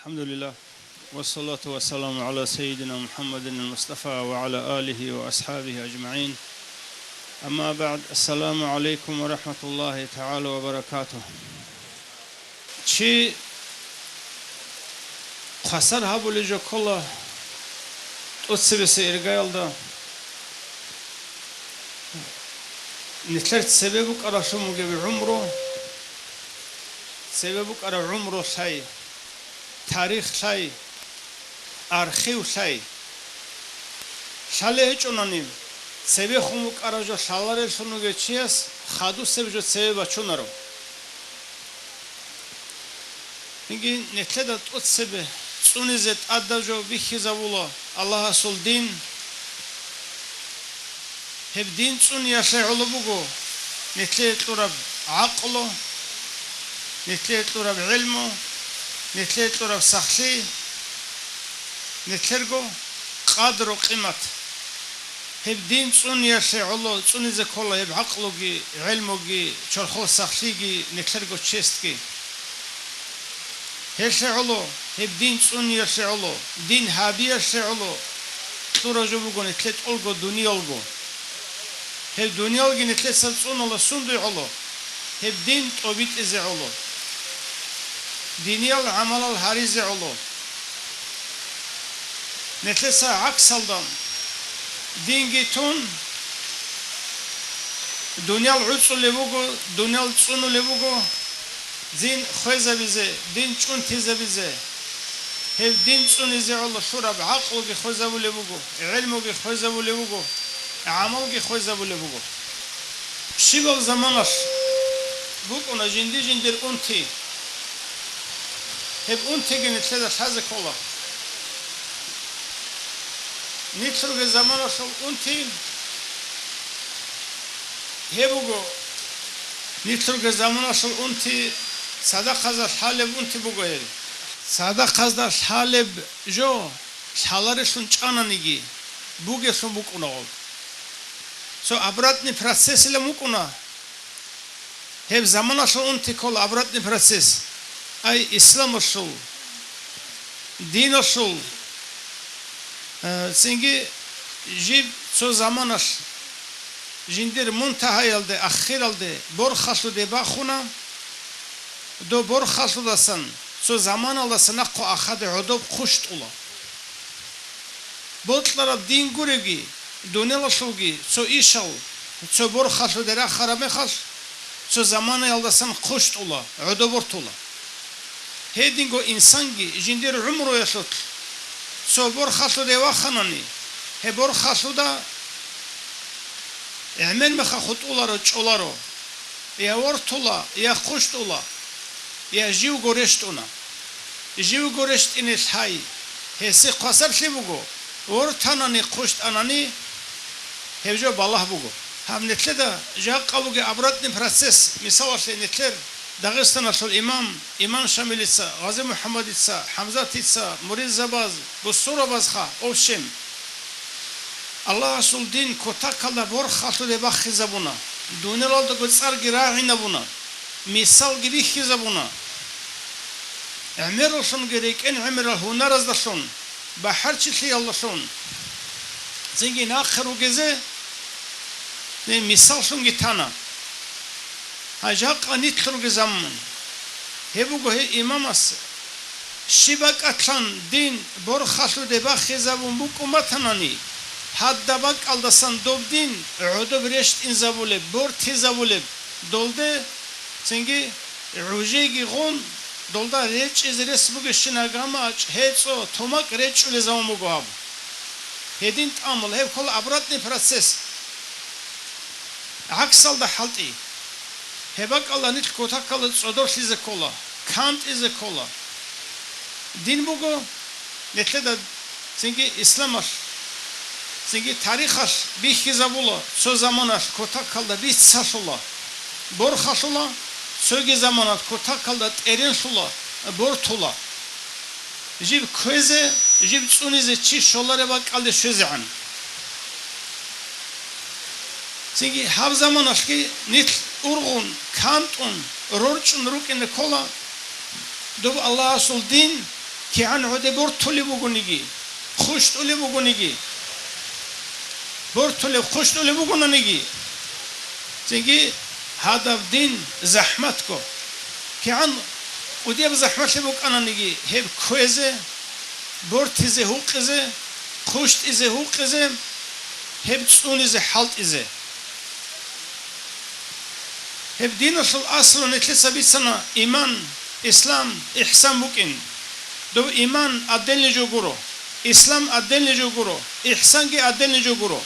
الحمد لله والصلاة والسلام على سيدنا محمد المصطفى وعلى آله وأصحابه أجمعين. أما بعد، السلام عليكم ورحمة الله تعالى وبركاته. چی خسر هبولی جو کلا اتسبس ارگایلدا نتلرت سببك على شو مجيب عمره سببك على عمره شيء تاريخ شيء أرخيو شيء شاله هيك أنانيم سبب خمك على جو شالاره شنو جيتشيس خادو سبب جو سبب بچونارو نيجي نتلدت اتسبه تونيزت أدجو بيخزاولا الله رسول دين هب دين تون يشعل بوجو نتلت لرب عقله نتلت لرب علمه نتلت لرب سخشي نتلرجو قدر وقيمة هب دين تون يشعل تون إذا كله هب عقله جي علمه جي شرخو سخشي جي نتلرجو تشستكي هشعلو هب دين تون يشعلو دين هابي يشعلو تورجو بوجو نتلت ألجو دنيا ألجو هب دنيا الجن نتلت سلسون الله سندي الله هب دين توبيت إزع الله دنيا العمل الهاريز الله نتلت سعكس الدم دين جيتون دنيا العصر لبوجو دنيا الصون لبوجو زين خويزة بزه دين شون تيزة بزه هب دين شون إزع الله شرب عقل بخويزة ولبوجو علم بخويزة ولبوجو عمل خويزة بولبوجو شباب زمانش بوكونا جندي جندر أنتي هب أنتي جنت لذا حازك الله نيترو زمانش أنتي هبوجو نيترو زمانش أنتي صدق هذا الحالب أنتي بوجو صدق هذا الحالب جو حالارشون چانا نيجي بوجشون بوكونا So обратный процесс или мукуна? Хеб замана шел он тикол обратный процесс. Ай ислам шел, дин шел. Синги жив со заманаш жиндер мунтахаялде ахиралде бор хашу де бахуна до бор хашу дасан со заман алдасан аққо ахаде удоб хушт ула. Ботлара дин гуреги دنیا شوگی چو ایشال چو بر خاص در خرابه خاص چو زمان یالدسان خوشت اولا عدو برت اولا هدینگو انسانگی جندر عمره یشت چو بر خاص دیوا خنانی he بر خاص دا اعمال مخ خط اولا رو چولا رو یا ورت اولا یا خوشت اولا یا جیو گورشت اونا جیو گورشت اینش های هسی قصب شی بگو ورتانانی خوشت آنانی هجوا بالله بوجو هم نتلدا جاء قبوجي أبردني براسس مثال شيء نتلر داغستان أصل إمام شامل إتسا غازي محمد إتسا حمزة إتسا مريض زباز بصورة بازخا أوشم الله أصل دين كتاك الله بور خاطر دباخ زبونا دون الله تقول صار جراعي نبونا مثال جريخ زبونا عمر شون جريك إن عمر هنر أزدشون بحر شيء الله شون زين آخر وجزء مثال شون جتانا هجاق نيتلو جزامن هبوجو هي إمام أس شبك أتلان دين برخصو دبا خزابون بوكو متناني حد دبك الدسان دوب دين عدو برشت إن زبولب بور تزبولب دولده سنجي روجيجي غون دولده ريش إز رسمو شناغاماج هيتسو توماك ريش ولزامو غاب هدين تعمل هب كل أبردني process عكسال ده حالتي هبك الله نيت كوتا كلا صدور شيء كلا كانت إز كلا دين بوجو نتلدا سنجي إسلامش سنجي تاريخش بيخزابولا سو زمانش كوتا كلا بيتساشولا برخاشولا سوغي زمانات كوتا كلا ترينشولا برتولا جيب كوزه جيب تونيزه چی شولاره با کالده شوزعن سنگی هر زمان اشکی نیت ارغون کانتون رورچون روکن کولا دو الله اصل دین كيان عودي بورتولي بوغونيجي خوشتولي بوغونيجي بورتولي خوشتولي بوغونيجي تيجي هذا الدين زحمتكو كيان ودي بزحمت بوك أنا نيجي هب كويزة بورت إزه هوق إزه خوشت إزه هوق إزه هب تسون إزه حالت إزه هب دين الأصل نتلسا بيتسنا إيمان إسلام إحسان بوكين دو إيمان أدين لجو غورو إسلام أدين لجو غورو إحسان كي أدين لجو غورو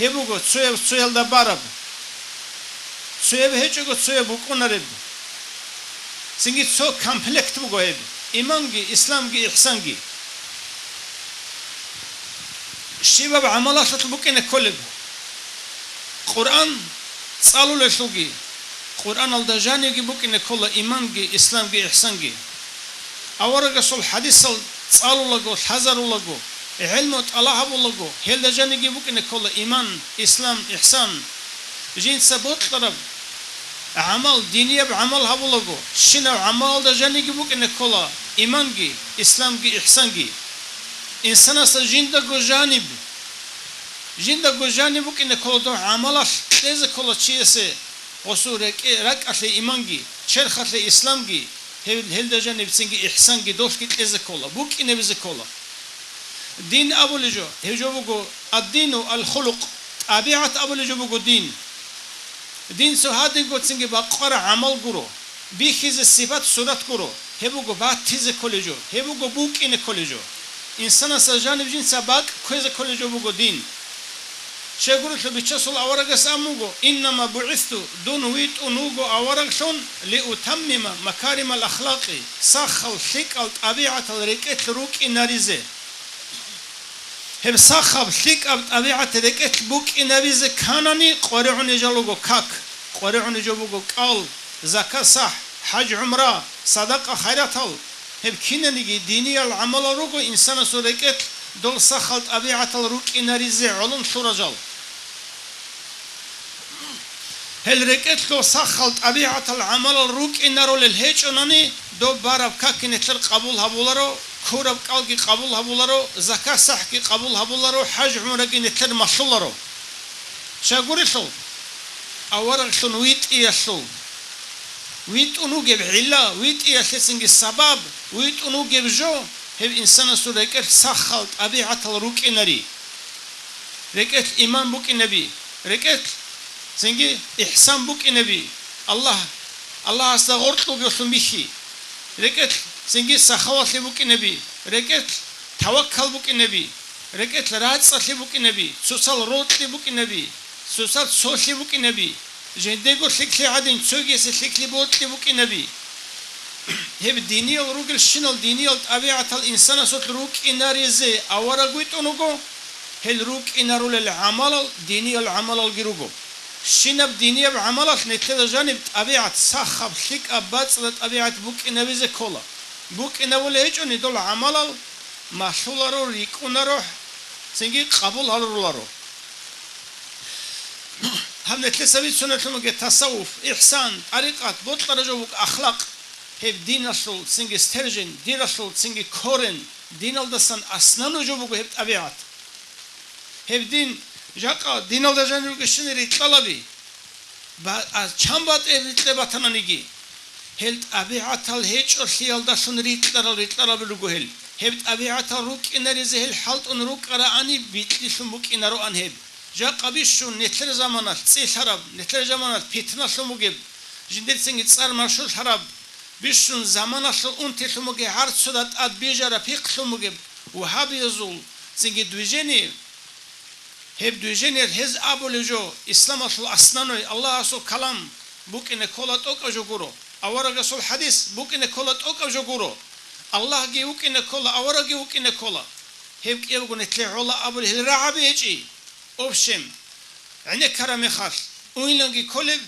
هبوكو تسويل دا بارب تسويل هيچوكو تسويل بوكو نرد سنجي سو كمبلكت بوكو هب إيمانجي إسلامجي إحسانجي الشباب عمالات تطبقين كل قرآن صالوا لشوقي قرآن الدجاني بوكين كل إيمانجي إسلامجي إحسانجي أورق رسول حديث صالوا لجو حذروا لجو علم الله أبو لجو هل دجاني بوكين كل إيمان إسلام إحسان جين سبوت طرب عمل دينية بعمل هبولغو شنو عمل ده جاني جبوك إن كلا إيمانجي إسلامجي إحسانجي إنسان أصل جندق جانبك إن كلا ده عمله ليس كلا شيء سه وصورك رك أصل إيمانجي شرخ أصل إسلامجي هل ده جانب سنجي إحسانجي دوش كت ليس كلا بوك إن بيز كلا دين أبو لجو هجوبو الدين الخلق أبيعت أبو لجو دين دين سهادين قد سنجي بقرة عمل قرو بيخيز السبات صورت قرو هبوغو باتيز كوليجو هبوغو بوك إن كوليجو إنسان سجانب جين سباك كويز كوليجو بوغو دين شاقول لك بيتشاسل أورغ ساموغو إنما بعثت دون ويت أنوغو أورغشون لأتمم مكارم الأخلاق ساخل ثقل طبيعة الركت روك إناريزي هم ساخب ثق أبيعة ركت بوك إناريزي كانني قرعوني جالوغو كاك قرعوني جابوغو قال زكاة صح حج عمره صدقة خيراتل هم كينني ديني العمل روغو إنسان سوركت دول ساخل طبيعة الروك إناريزي علم شورجال هل ركت لو ساخل طبيعة العمل الروك إنارو للهيج أناني دو بارب كاك نتلر قبول هبولارو كورب قالكي قبول هبولارو زكاة صحكي قبول هبولارو حج عمركي نتلر مشولارو شاقوري شو أورق شون ويت إيشو ويت أنو جيب علا ويت إيشسنجي السبب ويت أنو جيب جو هب إنسان سوريكت ساخل طبيعة الروك إناري ركت إيمان بوك النبي ركت سنجي إحسان بوك النبي الله استغفرت له بيخي ركت سنجي سخاوة بوك النبي ركت توكل بوك النبي ركت راحت بوك النبي سوسال روت بوك النبي سوسال سوشي بوك النبي جندقو شكلي عادين تسوقي شكلي بوت بوك النبي هب ديني الروك الشنال ديني طبيعة الإنسان صوت روك إناري زي أورا قويت أنوغو هل روك إنارو للعمل ديني العمل الجروجو شنب ديني بعملات نتلا جانب طبيعة سخب شك أبات طبيعة بوك إنابي زي كولا بوك إنابو لهيجو ندول عمل مشولارو ريكونارو سنجي قبول هالرولارو هم نتلا سبيت سنة لمجة تصوف إحسان طريقات بطل رجوك أخلاق هب دين رسول سنجي سترجن دين رسول سنجي كورن دين الدسان أسنان رجوك هب طبيعات هب دين جاكا دين الدجان يقشن ريتلابي با چامبات ريتلباتنا نيجي هل طبيعة الهيج أرسيال دسان ريتلابي لغوهل هب طبيعة الروك إنري زهل حالت أن روك أراني بيتلي شموك إنرو أنهب جاكا بيشون نتلر زمانات تسيل حراب نتلر زمانات بيتنا شموكيب جندل سنجي تصار مرشول حراب بيشون زمانات أنتي شموكي عرض سودات أد بيجارة بيق شموكيب وهابي يزول سنجي دوجيني هب دوجيني هز أبو لجو إسلام أصل أسنانوي الله أصل كلام بوك إن كولات أوك أجوكورو أورا رسول حديث بوك إن كولات أوك أجوكورو الله جي وك إن كولا أورا جي وك إن كولا هب كيبقوا نتلع الله أبو له رعبي هجي أبشم عند كرامي خاص وين لانجي كولب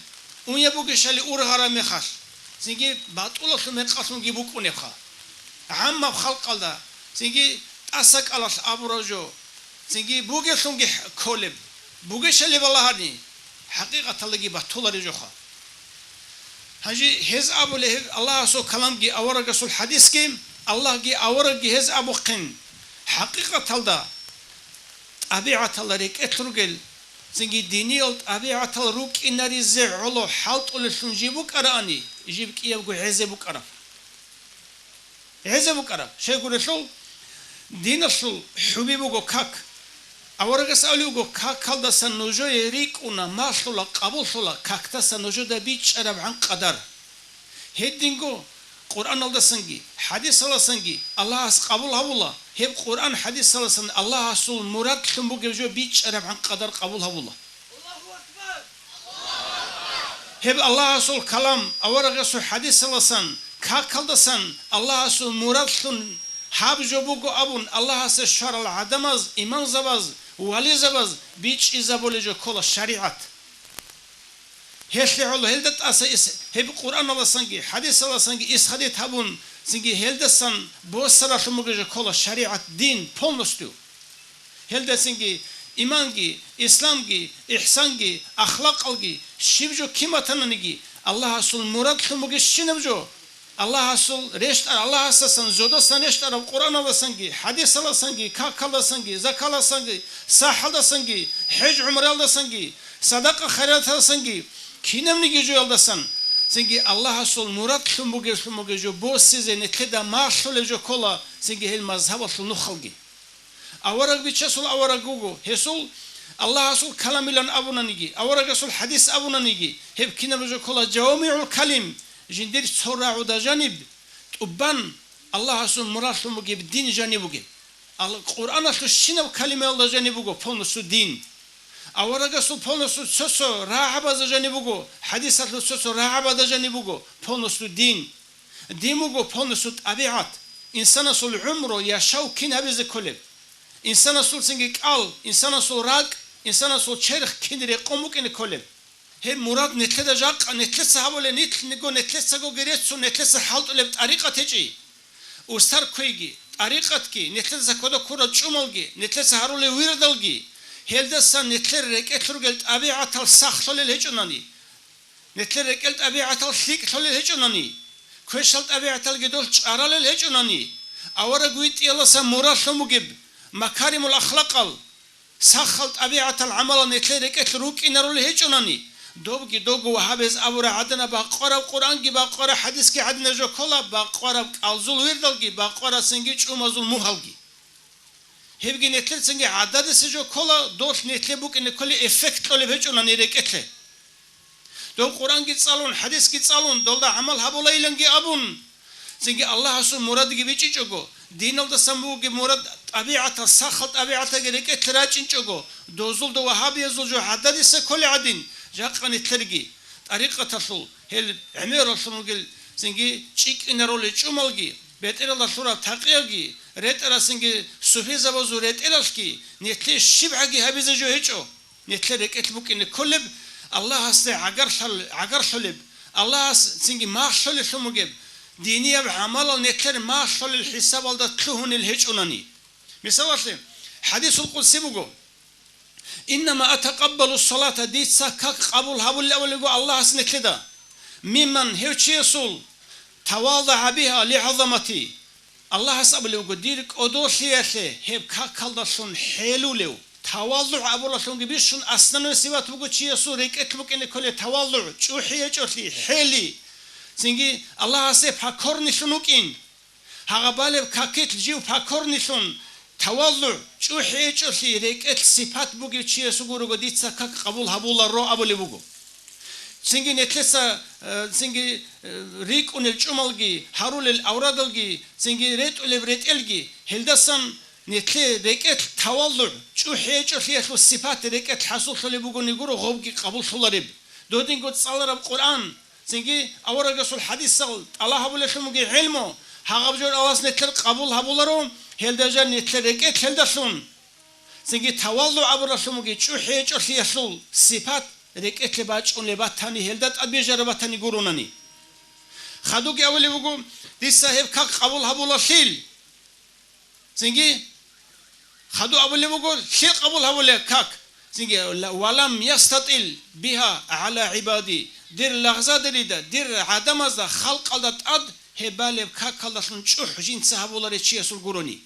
وين يبوك شالي أورغارا مخاص سنجي باتولا سمقاسون جي بوك ونخا عم بخلق الله سنجي أسك الله أبو رجو سنجي بوجي سنجي كولب بوجي شلي بالله هني حقيقة تلاقي بطولة رجوخا هجي هز أبو له الله سو كلام جي أورا رسول حديث كيم Allah gi avara gi hez abuqin haqiqat alda tabiat Allah reketrugel zingi dini ol tabiat al ruk inari ze'ulo halt ol sunjibu qarani jib kiyev go hezebu qara sheguresul dinasul hubibu go kak avara saliu go kak kalda sanujo erikuna masula qabulsula kakta sanujo da biç arab an qadar heddingo Kur'an aldasıngi, hadis alasıngi, Allah as kabul havula. Hep Kur'an hadis alasın, Allah asul murad tümbu gevjo biç arabhan kadar kabul havula. Hep Allah asul kalam, avara su hadis alasın, kaldasan, Allah asul murad tüm habjo bugu abun, Allah as şaral adamaz, iman zabaz, vali zabaz, biç izabolejo kola şariat. Heşli holu heldet asa hep Kur'an alasangi, hadis alasangi, ishadit habun, singi heldesan bu sarafı mugıcı kola şariat, din, polnostu. Heldesingi, imangi, islamgi, ihsangi, ahlak algi, şivjo kim atanınigi, Allah asul murad mugıcı şinevjo, Allah asul reştar, Allah asasan, zodasan reştar, Kur'an alasangi, hadis alasangi, kak alasangi, zakal alasangi, sah alasangi, hec umre alasangi, sadaka hayrat alasangi, kinemni gejo aldasan sengi Allah asul murat şumbu gejo bo size ne keda marşolejo kola sengi hel mazhab asul nukhalgi avarak biçasul avarak gugu hesul Allah asul kalamilan abunanigi avarak asul hadis abunanigi hep kinemjo kola jawami'ul kalim jindir sora'u da janib ubban Allah asul murat şumbu gibi din janibu gibi Kur'an asul şinav kalime Allah janibu go ponusu din avaraga su ponosu soso rahaba za janibugo hadisatlu soso rahaba da janibugo ponosu din dimugo ponosu tabiat insana sul umro yaşav kin habize koleb insana sul singi kal insana sul rag insana sul çerh kinire komuk ene koleb hem murad netle da jak netle sahabole netligo netle sago geretsu netle halt oleb tariqat heci ustar koygi tariqat ki netle zakoda kura çumalgi netle saharule wirdalgi Heldesan netler reketler gelt abiatal saxlol heçonani netler rekelt abiatal siklol heçonani köşalt abiatal gedol çaralel heçonani avara guit yalasa murashamu gib makarimul akhlaqal saxalt abiatal amala netler reketler ruk inarol heçonani dobgi dogu wahabez avra adana baqara Kur'an gi baqara hadis ki adna jo kola baqara alzul wirdal gi baqara singi çumazul muhalgi Hevgi netler sengi adadı sejo kola dost netle buk ene koli efekt ole veç ona nereketle. Do Kur'an git salon, hadis git salon, dolda amal habulaylangi abun. Sengi Allah asul murad gibi çiçogo. Din olda sambu gibi murad tabiata sakhat tabiata gereketle raçin çogo. Dozul do vahabi yazulcu adadı ise koli adin. Jakka netlergi. Tariqat asul. Hel emir asul gel sengi çik iner ole çumalgi. Beter Allah sura taqiyagi. Ret arasıngi sufi zavazu ret elaski netle şib'agi habize jo heço netle reket bukini kolleb Allah asle agar şoleb Allah as singi mahşol şumugeb diniye ve amal netler mahşol hisab alda tluhunil heçonani misal hadisul kudsi bugo innama atakabbalu salata ditsa kak kabul habul evlego Allah as netleda mimman heçesul tavada biha li azamati Allah hasabılev godirk odoşiyese hep kaldasun helulev tavallu abulasun gibi şun aslanı sivat bu çiyesu reketluk ene kole tavallu çuhiye çuhi heli singi Allah hasep hakornişunuk in hagabalev kakit jiv hakornişun tavallu çuhiye çuhi reket sifat bu gibi çiyesu guru goditsa kak kabul habulla ro abulevugo Singi netlesa singi rik unel çumalgi harulel avradalgi singi ret ulev ret elgi heldasan netle reket tavallu çuhiye çuhiye şu sifat reket hasul şöyle bugün niguru gobgi kabul şularib dodin got salarab Kur'an singi avara gasul hadis sal Allah habule şumugi ilmu hagabjor alas netler kabul habularum heldajan netle reket heldasun singi tavallu abura şumugi çuhiye çuhiye şu sifat Reketli baç on lebatani heldat adbejar batani gurunani. Khadu ki avli bugu dis sahib kak kabul habula shil. Singi khadu avli bugu shil kabul habula kak. Singi walam yastatil biha ala ibadi. Dir lahza derida dir adamazda halq aldat ad هبالب كاكالشون چوح جين صحابولار چي اسول گوروني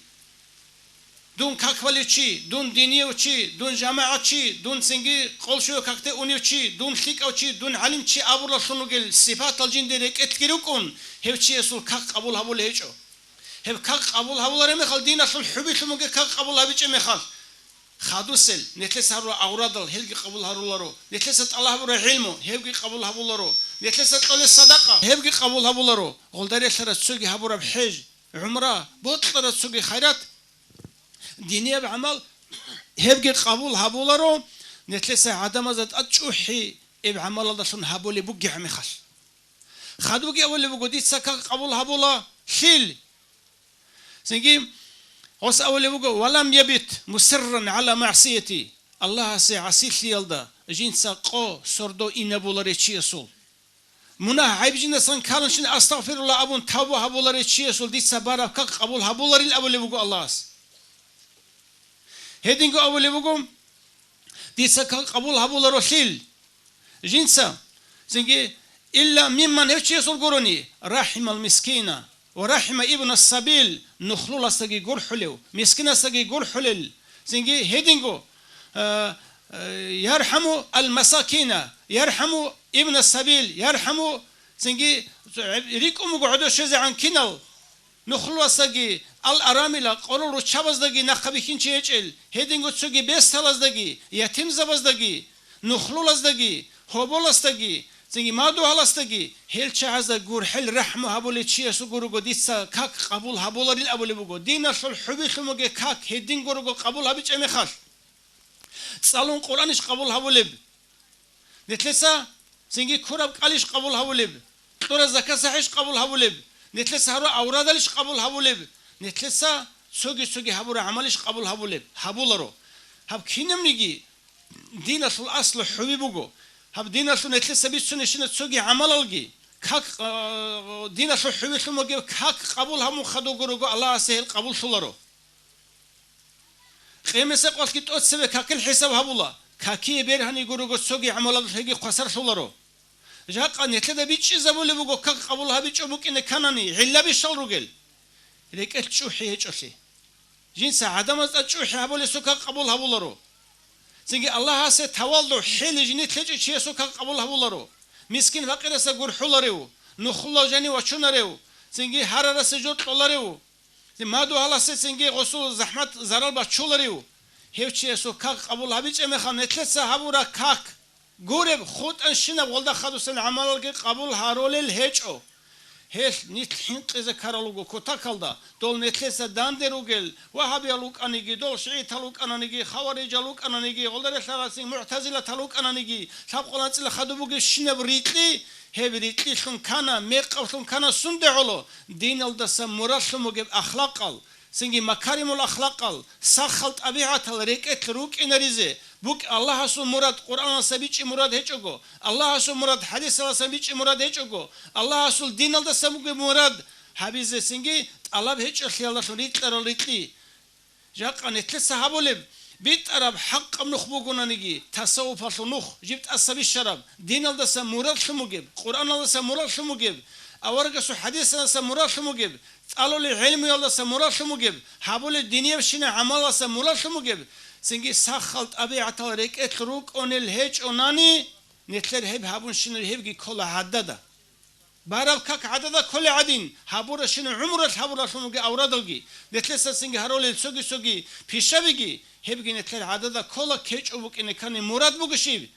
دون كاكوالي چي دون دينيو چي دون جماعة چي دون سنگي قولشو كاكتي اونيو چي دون خيكاو چي دون علم چي ابولاشونو گل صفات الجين ديرك اتكيروكون هب چي اسول كاك قبول هبول هيچو هب كاك قبول هبولار مخال دين اسول حبي شموگه كاك قبول هبيچ مخال خادوسل نتلس هرو اورادل هلگي قبول هرولارو نتلس الله برو علمو هبگي قبول هبولارو نتلس قول الصدقه هبگي قبول هبولارو غولداري سرا سوگي هبورا بحج عمره بوطلر سوگي خيرات دينيه بعمل هبگي قبول هبولارو نتلس عدم ازت اتشوحي بعمل الله شن هبولي بوگي عمخل خادوگي اول بوگدي سكا قبول هبولا شيل سنگي وس أول بقول ولم يبت مسرا على معصيتي الله سيعصيت لي يلدا جين ساقو سردو إنبولاري تشيسول منا عيب جين سان كارنشين أستغفر الله أبون توبة هبولاري تشيسول دي سبارة كق قبول هبولاري الأول بقول الله هدينكو أول بقول دي ساق قبول هبولارو خيل جين سا زنجي إلا ممن هتشيسول قروني رحم المسكينة ورحم ابن السبيل نخلو لستجي جور حلو مسكين لستجي جور حلل زنجي هيدينجو يرحموا المساكين يرحموا ابن السبيل يرحموا زنجي ريكم قعدوا شيء عن كنال نخلو لستجي الأرامل قولوا رشابز دقي نخبيكين شيء هيدينجو تسوجي بيستالز دقي يتيم زبز دقي نخلو لستجي هوبول لستجي زنگی ما دو هلاستگی هل چه از گور هل رحم هبول چیه سو گورو گدیسا کاک قبول هبولاری الابول بگو دین شل حبی خموگه کاک هدین گورو قبول هبیچ امیخال سالون قرآنش قبول هبولب نتلسا زنگی کورب قالیش قبول هبولب دور زکاسحش قبول هبولب نتلسا هرو اورادالش قبول هبولب نتلسا سوگی هبور عملش قبول هبولب هبولارو هب کینم نگی دین شل اصل حبی بگو هب دين شو نتلس بيشون إيش نتسوقي عمل الجي كاك دين شو حبي شو مجيب كاك قبول هم خدوا جروجو الله سهل قبول شلرو خيمة قلت كت أتسوي كاك الحساب هبولا كاكي بير هني جروجو تسوقي عمل الهجي قصر شلرو جاك نتلس بيش زبون بيجو كاك قبول هبيش أبوك إن كانني علا بيشل رجل ليك أتشوحي هتشوحي جنس عدم أتشوحي هبول سوكا قبول هبولرو زنگی الله سه توالدو حیل جنی تلج چیه سو که قبول هبولارو مسکین فقیر سه گر حولاریو نخلا جنی و چوناریو زنگی هر رس جود طلاریو مادو الله سه زنگی غسل زحمت زرال با چولاریو هیچ چیه سو که قبول هبیچ امخان نتلت سه هبورا کاک گورب خود انشینه ولدا خدو سن عمل که قبول هارول هیچ او هل نيت حنق إذا كارلوجو كتاكلدا دول نتلسا داندروجل وهابي لوك أنيجي دول شيعي تلوك أنانيجي خوارج لوك أنانيجي غلدر ثلاثين معتزلة تلوك أنانيجي سابقلات إلى خدوبوج الشنب ريتلي هبريتلي شون كنا ميق شون كنا سندعلو دين الدس مراسموج أخلاقال سنجي مكارم الأخلاقال سخلت أبيعة الريك روك إنريزه بوك الله سو مراد قرآن سبيش مراد هيجوجو الله سو مراد حديث الله سبيش مراد هيجوجو الله سو دين الله سبوك مراد حبيز سنجي الله هيج خيال الله ريت ريتلي جاك أن تلسه هبولب بيت أرب حق من خبوقنا نجي تصوف النخ جبت أصبي الشراب دين الله سم مراد شموجب قرآن الله سم مراد شموجب أورجع سو حديث الله سم مراد شموجب قالوا لي علم الله سم مراد شموجب هبول الدنيا بشنا عمل الله سم مراد شموجب سنجي سخلت أبي عطارك اتروك أن الهج أناني نتلر هب هبون شنو هبجي كل عددا بارب كك عددا كل عدين هبور شنو عمره هبور شنو جي أورادلجي نتلر سنجي هرول سوجي بيشبيجي هبجي نتلر عددا كل كيج أبوك إن كان مراد بوجشيب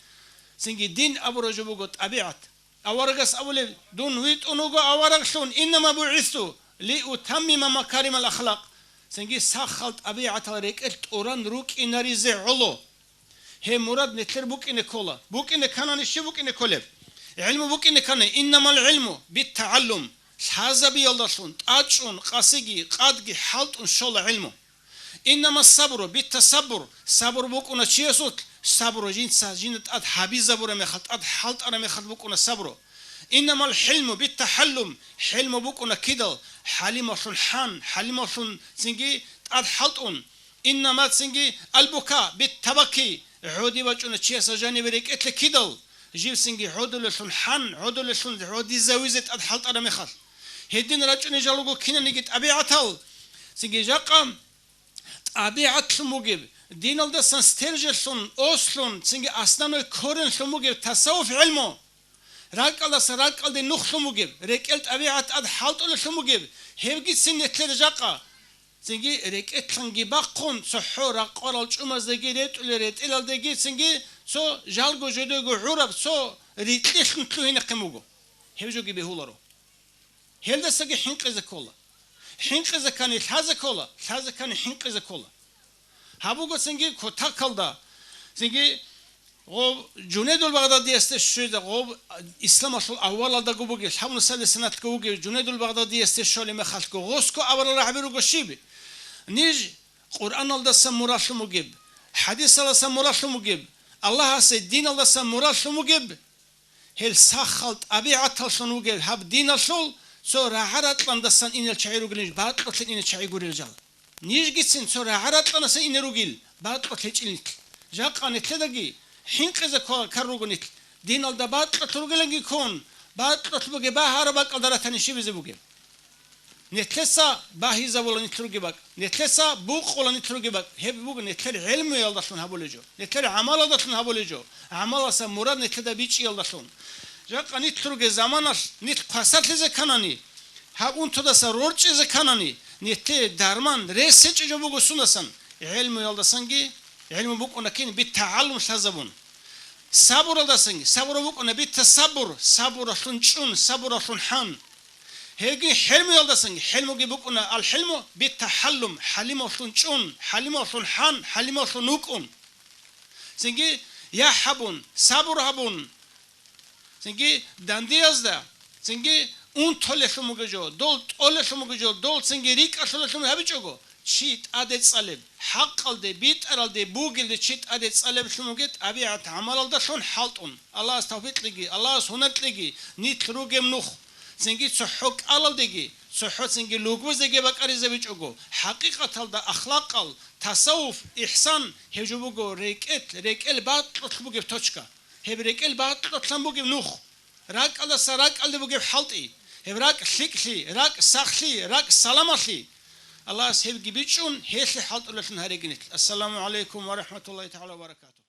سنجي دين أبو رجبوجت أبيعت أورجس أول دون ويت أنوجا أورجشون إنما بعثتوا لأتمم مكارم الأخلاق سنجي سخلت أبي عطارك الأوران روك إناريزة علو هي مراد نتلر بوك إن كولا بوك إن كان نشي بوك إن كولب علم بوك إن كان إنما العلم بالتعلم هذا بيالدشون أجون قاسيجي قادجي حالت إن شاء الله علمه إنما الصبر بالتصبر صبر بوك أنا شيء صوت صبر جين ساجين أد حبيز صبر مخلط أد حالت أنا مخلط بوك أنا صبره إنما الحلم بالتحلم حلم بوك أنا كده حليم شون حان حليم شون سنجي أد حلطون إنما سنجي البكاء بالتبكي عودي وجهنا شيء سجاني بريك إتل كده جيب سنجي عودو لشون حان عودو لشون عودي زويزة أد حلط أنا مخل هدين رجعني جالوجو كنا نجت أبيعتال سنجي جاقم أبيعت شموجب دين الله سنسترجلسون أصلون سنجي أصلاً كورن شموجب تصوف علمه راك الله سراك الله نخ شموجب ركلت أبيعت أد حالت الله شموجب هبجت سنة ترجاقة سنجي ركلت سنجي باقون سحورا قرال شماز دقي ريت ولا ريت إلى دقي سنجي سو جالجو جدوجو عرب سو ريتليش نتلوهين قموجو هبجو جي بهولارو هل ده سجى حنق إذا كولا حنق إذا كان الحازة كولا الحازة كان حنق إذا كولا هابوجو سنجي كتاكل ده سنجي غو جنيد البغدادي استشهد غو إسلام أصل أول ده جوبوجي الحمد لله سنة جوبوجي جنيد البغدادي استشهد لما خلق غوسكو أول رعبيرو جشيبي نيج قرآن الله سموراش مجيب حديث الله سموراش مجيب الله سيدين الله سموراش مجيب هل سخلت أبيعت شنوجيب هب دين الشول سورة عرض لندسان إن الشعير وجلج بعد قتل إن الشعير ورجال نيج جتسن سورة عرض لندسان إن الرجال بعد قتل إنك جاك أن تلاقي حين كذا كروجنك دين الدبات قتل رجال يكون بعد قتل بجي بحر بق قدرة تنشيب زبوجي نتلسا باهي ولا نتلقي بق نتلسا بوق ولا نتلقي بق هب بوق نتلقي علم يلدشون هبولجو نتلقي عمل يلدشون هبولجو عمل سمورد نتلقي بيتش يلدشون جاك أني تروج زمانش نيت قصات لزه كناني هاون تودا سرورچ زه كناني نيت درمان رسچ جو بوگو سونسن علم يلدسنگي علم بوق اونكين بالتعلم شزبون صبر يلدسنگي صبر بوق اون بالتصبر صبر شنچون صبر شنحان هيگي حلم يلدسنگي حلم گي بوق اون الحلم بالتحلم حلم شنچون حلم شنحان حلم شنوقون سنگي يا حبون صبر حبون سنگی دندیاز ده سنگی اون طلشو مگجو دول طلشو مگجو دول سنگی ریک اشلشو هبیچوگو چیت عدد صلب حق الده بیت ارالده بوگل ده چیت عدد صلب شموگت ابیعت عمل الده شون حالتون الله استوفیت لگی الله سنت لگی نیت روگم نخ سنگی صحوک الالدگی صحوت سنگی لوگوز دگی بکاری زبیچوگو حقیقت الده اخلاق ال تصوف احسان هجو بگو ریکل بعد لطلبوگی توچکا هبريك البعض تطلع بوجي نوخ راك الله سراك الله بوجي حلطي هبراك شكلي راك سخلي راك سلامتي الله سيب جبيتشون هيش حلط الله شن هريجنت السلام عليكم ورحمة الله تعالى وبركاته.